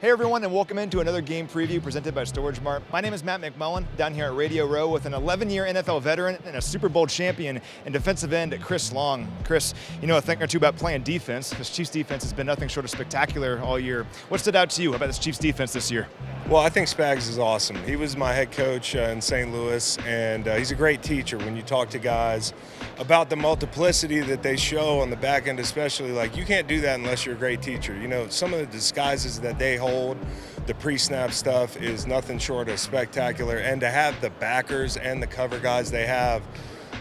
Hey everyone, and welcome into another game preview presented by Storage Mart. My name is Matt McMullen, down here at Radio Row with an 11-year NFL veteran and a Super Bowl champion and defensive end Chris Long. Chris, you know a thing or two about playing defense. This Chiefs defense has been nothing short of spectacular all year. What stood out to you about this Chiefs defense this year? Well, I think Spags is awesome. He was my head coach in St. Louis, and he's a great teacher when you talk to guys about the multiplicity that they show on the back end, especially. Like, you can't do that unless you're a great teacher. You know, some of the disguises that they hold, the pre-snap stuff, is nothing short of spectacular. And to have the backers and the cover guys they have,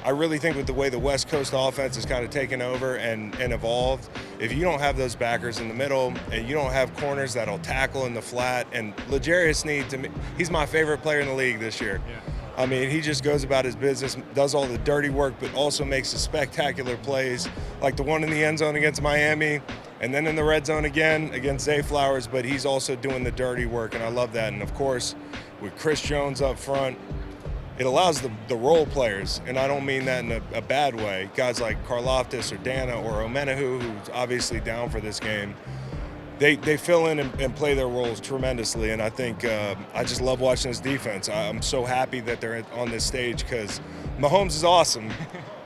I really think with the way the West Coast offense has kind of taken over and evolved, if you don't have those backers in the middle and you don't have corners that'll tackle in the flat, and L'Jarius Sneed, to me, he's my favorite player in the league this year. Yeah. I mean, he just goes about his business, does all the dirty work, but also makes the spectacular plays, like the one in the end zone against Miami, and then in the red zone again against Zay Flowers, but he's also doing the dirty work, and I love that. And of course, with Chris Jones up front, it allows the role players, and I don't mean that in a bad way, guys like Karlaftis or Dana or Omenahu, who's obviously down for this game, they fill in and play their roles tremendously. And I think I just love watching this defense. I'm so happy that they're on this stage because Mahomes is awesome.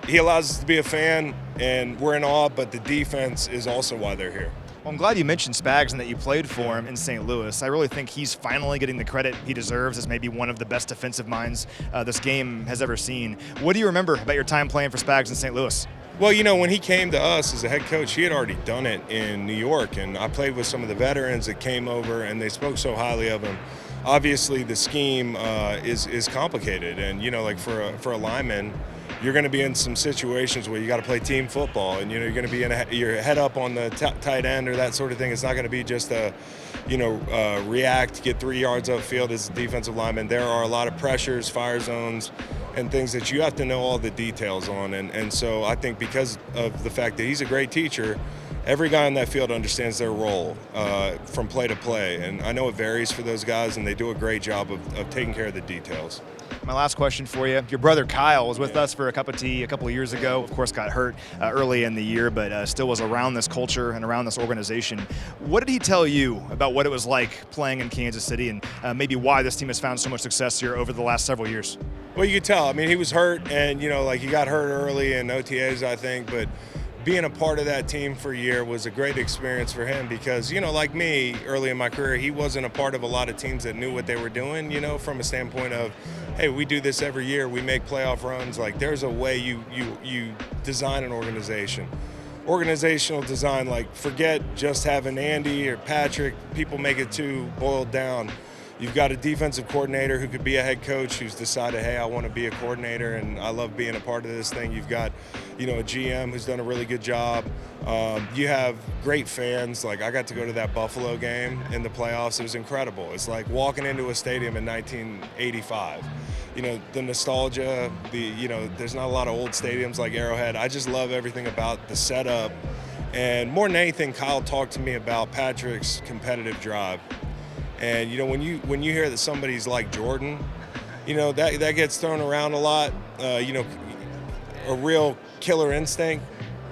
He allows us to be a fan, and we're in awe, but the defense is also why they're here. Well, I'm glad you mentioned Spags and that you played for him in St. Louis. I really think he's finally getting the credit he deserves as maybe one of the best defensive minds this game has ever seen. What do you remember about your time playing for Spags in St. Louis? Well, you know, when he came to us as a head coach, he had already done it in New York, and I played with some of the veterans that came over, and they spoke so highly of him. Obviously, the scheme is complicated, and, you know, like for a lineman, you're going to be in some situations where you got to play team football, and, you know, you're going to be your head up on the tight end or that sort of thing. It's not going to be just react, get 3 yards upfield as a defensive lineman. There are a lot of pressures, fire zones, and things that you have to know all the details on. And so I think because of the fact that he's a great teacher, every guy on that field understands their role from play to play. And I know it varies for those guys, and they do a great job of taking care of the details. My last question for you. Your brother Kyle was with us for a cup of tea a couple of years ago. Of course, got hurt early in the year, but still was around this culture and around this organization. What did he tell you about what it was like playing in Kansas City and maybe why this team has found so much success here over the last several years? Well, you could tell. I mean, he was hurt, and, you know, like he got hurt early in OTAs, I think, but being a part of that team for a year was a great experience for him because, you know, like me, early in my career, he wasn't a part of a lot of teams that knew what they were doing, you know, from a standpoint of, hey, we do this every year, we make playoff runs. Like, there's a way you design an organization. Organizational design, like, forget just having Andy or Patrick, people make it too boiled down. You've got a defensive coordinator who could be a head coach who's decided, hey, I want to be a coordinator and I love being a part of this thing. You've got, you know, a GM who's done a really good job. You have great fans. Like, I got to go to that Buffalo game in the playoffs. It was incredible. It's like walking into a stadium in 1985. You know, the nostalgia, there's not a lot of old stadiums like Arrowhead. I just love everything about the setup. And more than anything, Kyle talked to me about Patrick's competitive drive. And, you know, when you hear that somebody's like Jordan, you know, that gets thrown around a lot. You know, a real killer instinct.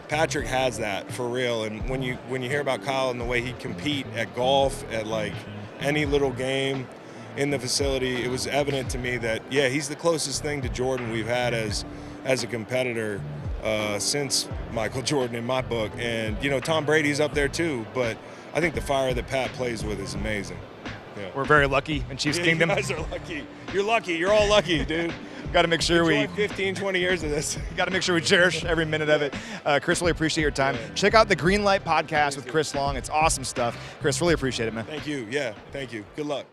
Patrick has that for real. And when you hear about Kyle and the way he'd compete at golf, at like any little game in the facility, it was evident to me that, yeah, he's the closest thing to Jordan we've had as a competitor since Michael Jordan in my book. And, you know, Tom Brady's up there too, but I think the fire that Pat plays with is amazing. Yeah. We're very lucky in Chiefs Kingdom. You guys are lucky. You're lucky. You're all lucky, dude. Got to make sure we 15, 20 years of this. Got to make sure we cherish every minute of it. Chris, really appreciate your time. Yeah. Check out the Green Light podcast with Chris Long. It's awesome stuff. Chris, really appreciate it, man. Thank you. Yeah, thank you. Good luck.